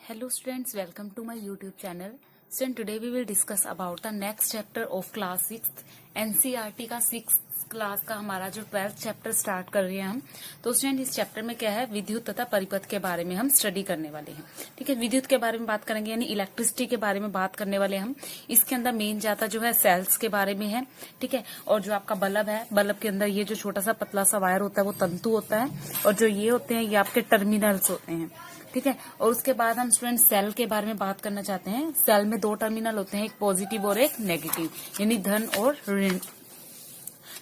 Hello students, welcome to my YouTube channel. Student, today we will discuss about the next chapter of class 6th NCERT का 6th class का हमारा जो 12th chapter start कर रहे हैं हम। तो स्टूडेंट इस चैप्टर में क्या है, विद्युत तथा परिपथ के बारे में हम स्टडी करने वाले हैं। ठीक है, विद्युत के बारे में बात करेंगे यानी इलेक्ट्रिसिटी के बारे में बात करने वाले हम। इसके अंदर मेन जाता जो है सेल्स के बारे में है। ठीक है, और जो आपका बल्ब है, बल्ब के अंदर ये जो छोटा सा पतला सा वायर होता है वो तंतु होता है, और जो ये होते हैं ये आपके टर्मिनल्स होते हैं। ठीक है, और उसके बाद हम स्टूडेंट सेल के बारे में बात करना चाहते हैं। सेल में दो टर्मिनल होते हैं, एक पॉजिटिव और एक नेगेटिव, यानी धन और ऋण।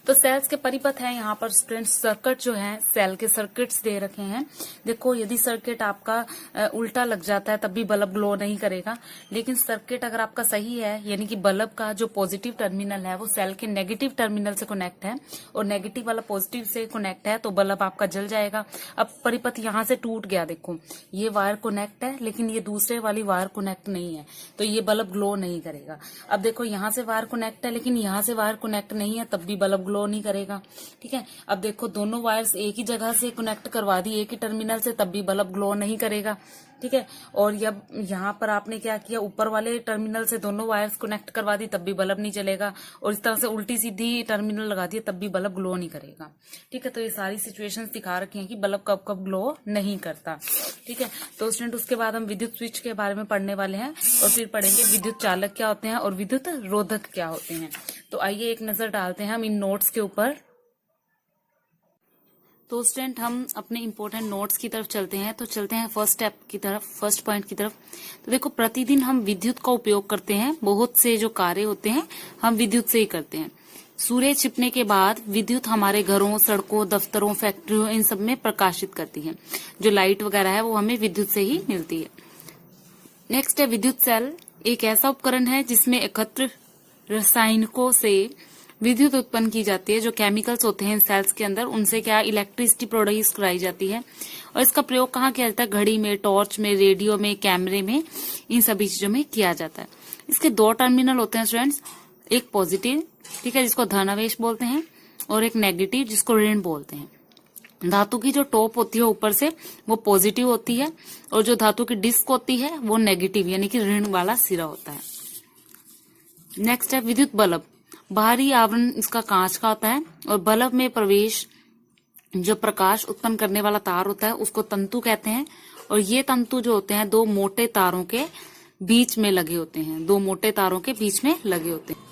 तो सेल्स के परिपथ है यहाँ पर स्टूडेंट। सर्किट जो है, सेल के सर्किट्स दे रखे हैं। देखो, यदि सर्किट आपका उल्टा लग जाता है तब भी बल्ब ग्लो नहीं करेगा, लेकिन सर्किट अगर आपका सही है यानी कि बल्ब का जो पॉजिटिव टर्मिनल है वो सेल के नेगेटिव टर्मिनल से कनेक्ट है और नेगेटिव वाला पॉजिटिव से कनेक्ट है, तो बल्ब आपका जल जाएगा। अब परिपथ यहाँ से टूट गया, देखो ये वायर कनेक्ट है लेकिन ये दूसरे वाली वायर कनेक्ट नहीं है, तो ये बल्ब ग्लो नहीं करेगा। अब देखो, यहाँ से वायर कनेक्ट है लेकिन यहाँ से वायर कनेक्ट नहीं है, तब भी बल्ब ग्लो नहीं करेगा। ठीक है, अब देखो दोनों वायर्स एक ही जगह से कनेक्ट करवा दी, एक ही टर्मिनल से, तब भी बल्ब ग्लो नहीं करेगा। ठीक है, और जब यहाँ पर आपने क्या किया, ऊपर वाले टर्मिनल से दोनों वायर्स कनेक्ट करवा दी, तब भी बल्ब नहीं चलेगा, और इस तरह से उल्टी सीधी टर्मिनल लगा दिया तब भी बल्ब ग्लो नहीं करेगा। ठीक है, तो ये सारी सिचुएशंस दिखा रखी हैं कि बल्ब कब कब ग्लो नहीं करता। ठीक है, तो स्टूडेंट उसके बाद हम विद्युत स्विच के बारे में पढ़ने वाले हैं, और फिर पढ़ेंगे विद्युत चालक क्या होते हैं और विद्युत रोधक क्या होते हैं। तो आइए एक नजर डालते हैं हम इन नोट्स के ऊपर। तो स्टूडेंट हम अपने इम्पोर्टेंट नोट्स की तरफ चलते हैं। तो चलते हैं फर्स्ट स्टेप की तरफ, फर्स्ट पॉइंट की तरफ। तो देखो, प्रतिदिन हम विद्युत का उपयोग करते हैं। बहुत से जो कार्य होते हैं हम विद्युत से ही करते हैं। सूर्य छिपने के बाद विद्युत हमारे घरों, सड़कों, दफ्तरों, फैक्ट्रियों, इन सब में प्रकाशित करती है। जो लाइट वगैरह है वो हमें विद्युत से ही मिलती है। नेक्स्ट है विद्युत सेल। एक ऐसा उपकरण है जिसमें एकत्र रसायनिकों से विद्युत उत्पन्न की जाती है। जो केमिकल्स होते हैं सेल्स के अंदर, उनसे क्या इलेक्ट्रिसिटी प्रोड्यूस कराई जाती है। और इसका प्रयोग कहाँ किया जाता है? घड़ी में, टॉर्च में, रेडियो में, कैमरे में, इन सभी चीजों में किया जाता है। इसके दो टर्मिनल होते हैं स्टूडेंट्स, एक पॉजिटिव, ठीक है, जिसको धनावेश बोलते हैं, और एक नेगेटिव जिसको ऋण बोलते हैं। धातु की जो टॉप होती है ऊपर से वो पॉजिटिव होती है, और जो धातु की डिस्क होती है वो नेगेटिव यानी कि ऋण वाला सिरा होता है। नेक्स्ट है विद्युत बल्ब। बाहरी आवरण इसका कांच का होता है, और बल्ब में प्रवेश जो प्रकाश उत्पन्न करने वाला तार होता है उसको तंतु कहते हैं। और ये तंतु जो होते हैं दो मोटे तारों के बीच में लगे होते हैं, दो मोटे तारों के बीच में लगे होते हैं।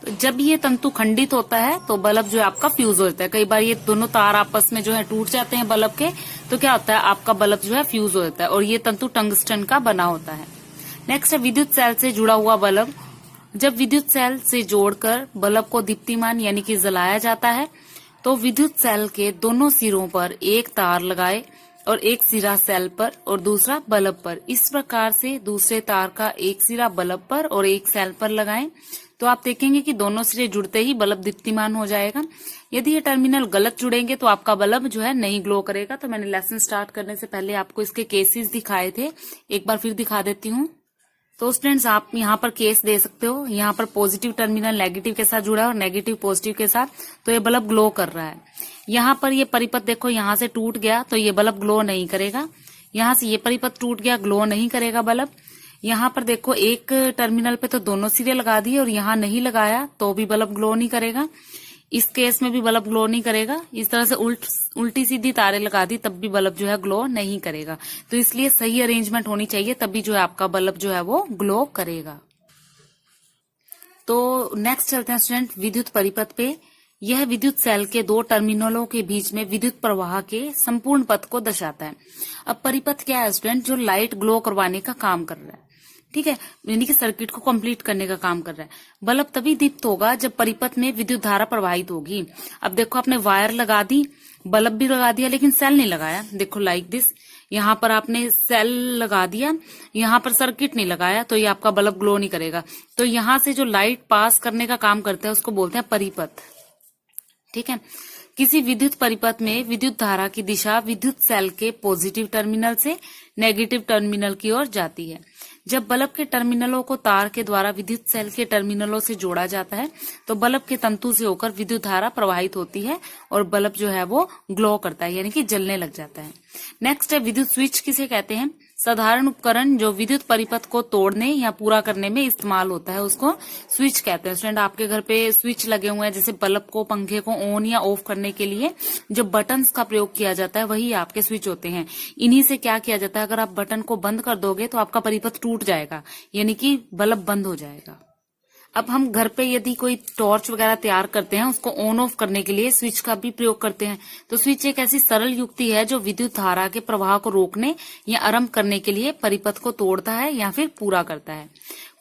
तो जब ये तंतु खंडित होता है तो बल्ब जो है आपका फ्यूज होता है। कई बार ये दोनों तार आपस में जो है टूट जाते हैं बल्ब के, तो क्या होता है, आपका बल्ब जो है फ्यूज हो जाता है, और ये तंतु टंगस्टन का बना होता है। नेक्स्ट है विद्युत सेल से जुड़ा हुआ बल्ब। जब विद्युत सेल से जोड़कर बल्ब को दीप्तिमान यानी कि जलाया जाता है, तो विद्युत सेल के दोनों सिरों पर एक तार लगाए, और एक सिरा सेल पर और दूसरा बल्ब पर। इस प्रकार से दूसरे तार का एक सिरा बल्ब पर और एक सेल पर लगाएं, तो आप देखेंगे कि दोनों सिरे जुड़ते ही बल्ब दीप्तिमान हो जाएगा। यदि ये टर्मिनल गलत जुड़ेंगे तो आपका बल्ब जो है नहीं ग्लो करेगा। तो मैंने लेसन स्टार्ट करने से पहले आपको इसके केसेस दिखाए थे, एक बार फिर दिखा देती हूँ। तो स्टूडेंट्स आप यहाँ पर केस दे सकते हो। यहाँ पर पॉजिटिव टर्मिनल नेगेटिव के साथ जुड़ा है और नेगेटिव पॉजिटिव के साथ, तो ये बल्ब ग्लो कर रहा है। यहाँ पर ये परिपथ देखो, यहाँ से टूट गया तो ये बल्ब ग्लो नहीं करेगा। यहाँ से ये परिपथ टूट गया, ग्लो नहीं करेगा बल्ब। यहाँ पर देखो एक टर्मिनल पे तो दोनों सिरे लगा दिए और यहाँ नहीं लगाया तो भी बल्ब ग्लो नहीं करेगा। इस केस में भी बल्ब ग्लो नहीं करेगा। इस तरह से उल्टी सीधी तारें लगा दी तब भी बल्ब जो है ग्लो नहीं करेगा। तो इसलिए सही अरेंजमेंट होनी चाहिए, तभी जो है आपका बल्ब जो है वो ग्लो करेगा। तो नेक्स्ट चलते हैं स्टूडेंट विद्युत परिपथ पे। यह विद्युत सेल के दो टर्मिनलों के बीच में विद्युत प्रवाह के संपूर्ण पथ को दर्शाता है। अब परिपथ क्या है स्टूडेंट? जो लाइट ग्लो करवाने का काम कर रहा है। ठीक है, यानी कि सर्किट को कंप्लीट करने का काम कर रहा है। बल्ब तभी दीप्त होगा जब परिपथ में विद्युत धारा प्रवाहित होगी। अब देखो, आपने वायर लगा दी, बल्ब भी लगा दिया, लेकिन सेल नहीं लगाया। देखो लाइक दिस, यहाँ पर आपने सेल लगा दिया, यहाँ पर सर्किट नहीं लगाया, तो ये आपका बल्ब ग्लो नहीं करेगा। तो यहाँ से जो लाइट पास करने का काम करता है उसको बोलते हैं परिपथ। ठीक है, किसी विद्युत परिपथ में विद्युत धारा की दिशा विद्युत सेल के पॉजिटिव टर्मिनल से नेगेटिव टर्मिनल की ओर जाती है। जब बल्ब के टर्मिनलों को तार के द्वारा विद्युत सेल के टर्मिनलों से जोड़ा जाता है, तो बल्ब के तंतु से होकर विद्युत धारा प्रवाहित होती है और बल्ब जो है वो ग्लो करता है यानी कि जलने लग जाता है। नेक्स्ट है विद्युत स्विच किसे कहते हैं? साधारण उपकरण जो विद्युत परिपथ को तोड़ने या पूरा करने में इस्तेमाल होता है उसको स्विच कहते हैं। स्टूडेंट, आपके घर पे स्विच लगे हुए हैं, जैसे बल्ब को, पंखे को ऑन या ऑफ करने के लिए जो बटन्स का प्रयोग किया जाता है वही आपके स्विच होते हैं। इन्हीं से क्या किया जाता है, अगर आप बटन को बंद कर दोगे तो आपका परिपथ टूट जाएगा, यानी कि बल्ब बंद हो जाएगा। अब हम घर पे यदि कोई टॉर्च वगैरह तैयार करते हैं, उसको ऑन ऑफ करने के लिए स्विच का भी प्रयोग करते हैं। तो स्विच एक ऐसी सरल युक्ति है जो विद्युत धारा के प्रवाह को रोकने या आरंभ करने के लिए परिपथ को तोड़ता है या फिर पूरा करता है।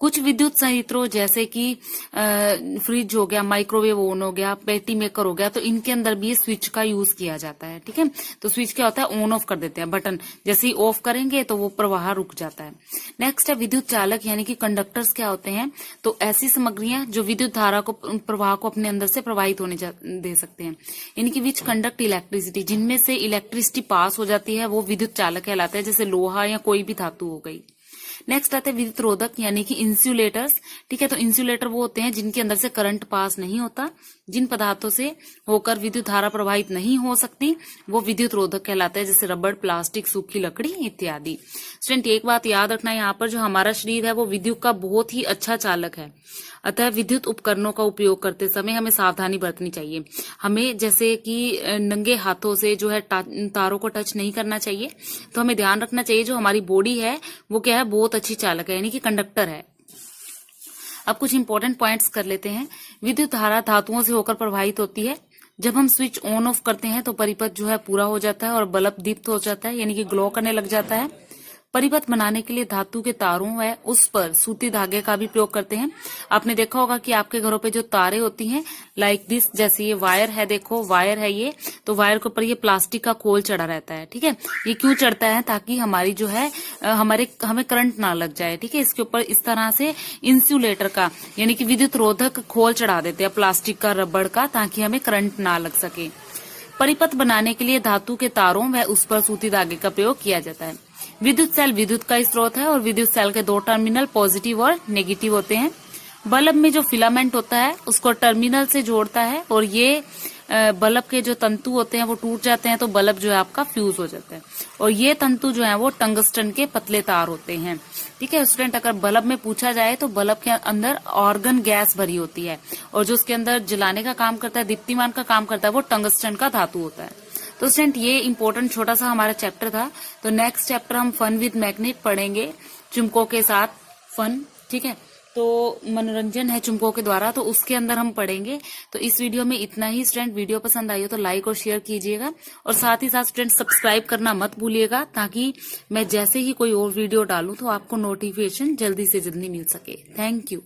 कुछ विद्युत संयंत्रों जैसे कि फ्रिज हो गया, माइक्रोवेव ओवन हो गया, पेटी मेकर हो गया, तो इनके अंदर भी स्विच का यूज किया जाता है। ठीक है, तो स्विच क्या होता है, ऑन ऑफ कर देते हैं, बटन जैसे ही ऑफ करेंगे तो वो प्रवाह रुक जाता है। नेक्स्ट है विद्युत चालक यानी कि कंडक्टर्स क्या होते हैं। तो ऐसी सामग्रियां जो विद्युत धारा को, प्रवाह को अपने अंदर से प्रवाहित होने दे सकते हैं, यानी कि विच कंडक्ट इलेक्ट्रिसिटी, जिनमें से इलेक्ट्रिसिटी पास हो जाती है वो विद्युत चालक कहलाते हैं, जैसे लोहा या कोई भी धातु हो गई। नेक्स्ट आते हैं विद्युत रोधक यानी कि इंसुलेटर्स। ठीक है, तो इंसुलेटर वो होते हैं जिनके अंदर से करंट पास नहीं होता, जिन पदार्थों से होकर विद्युत धारा प्रवाहित नहीं हो सकती वो विद्युत रोधक कहलाते हैं, जैसे रबड़, प्लास्टिक, सूखी लकड़ी इत्यादि। स्टूडेंट, एक बात याद रखना, यहाँ पर जो हमारा शरीर है वो विद्युत का बहुत ही अच्छा चालक है, अतः विद्युत उपकरणों का उपयोग करते समय हमें सावधानी बरतनी चाहिए। हमें जैसे कि नंगे हाथों से जो है तारों को टच नहीं करना चाहिए। तो हमें ध्यान रखना चाहिए जो हमारी बॉडी है वो क्या है, बहुत अच्छी चालक है, यानी कि कंडक्टर है। अब कुछ इंपॉर्टेंट पॉइंट्स कर लेते हैं। विद्युत धारा धातुओं से होकर प्रवाहित होती है। जब हम स्विच ऑन ऑफ करते हैं तो परिपथ जो है पूरा हो जाता है और बल्ब दीप्त हो जाता है, यानी कि ग्लो करने लग जाता है। परिपथ बनाने के लिए धातु के तारों व उस पर सूती धागे का भी प्रयोग करते हैं। आपने देखा होगा कि आपके घरों पे जो तारे होती हैं लाइक दिस, जैसे ये वायर है, देखो वायर है ये, तो वायर के ऊपर ये प्लास्टिक का खोल चढ़ा रहता है। ठीक है, ये क्यों चढ़ता है, ताकि हमारी जो है हमें करंट ना लग जाए। ठीक है, इसके ऊपर इस तरह से इंसुलेटर का यानी कि विद्युत रोधक खोल चढ़ा देते हैं प्लास्टिक का, रबड़ का, ताकि हमें करंट ना लग सके। परिपथ बनाने के लिए धातु के तारों व उस पर सूती धागे का प्रयोग किया जाता है। विद्युत सेल विद्युत का स्रोत है और विद्युत सेल के दो टर्मिनल पॉजिटिव और नेगेटिव होते हैं। बल्ब में जो फिलामेंट होता है उसको टर्मिनल से जोड़ता है और ये बल्ब के जो तंतु होते हैं वो टूट जाते हैं तो बल्ब जो है आपका फ्यूज हो जाता है। और ये तंतु जो है वो टंगस्टन के पतले तार होते हैं। ठीक है स्टूडेंट, अगर बल्ब में पूछा जाए तो बल्ब के अंदर ऑर्गन गैस भरी होती है और जो उसके अंदर जलाने का काम करता है, दीप्तिमान का काम करता है, वो टंगस्टन का धातु होता है। तो स्टूडेंट, ये इंपॉर्टेंट छोटा सा हमारा चैप्टर था। तो नेक्स्ट चैप्टर हम फन विद मैग्नेट पढ़ेंगे, चुंबकों के साथ फन। ठीक है, तो मनोरंजन है चुंबकों के द्वारा, तो उसके अंदर हम पढ़ेंगे। तो इस वीडियो में इतना ही। स्टूडेंट, वीडियो पसंद आई हो तो लाइक और शेयर कीजिएगा और साथ ही साथ स्टूडेंट सब्सक्राइब करना मत भूलिएगा, ताकि मैं जैसे ही कोई और वीडियो डालूं तो आपको नोटिफिकेशन जल्दी से जल्दी मिल सके। Thank you.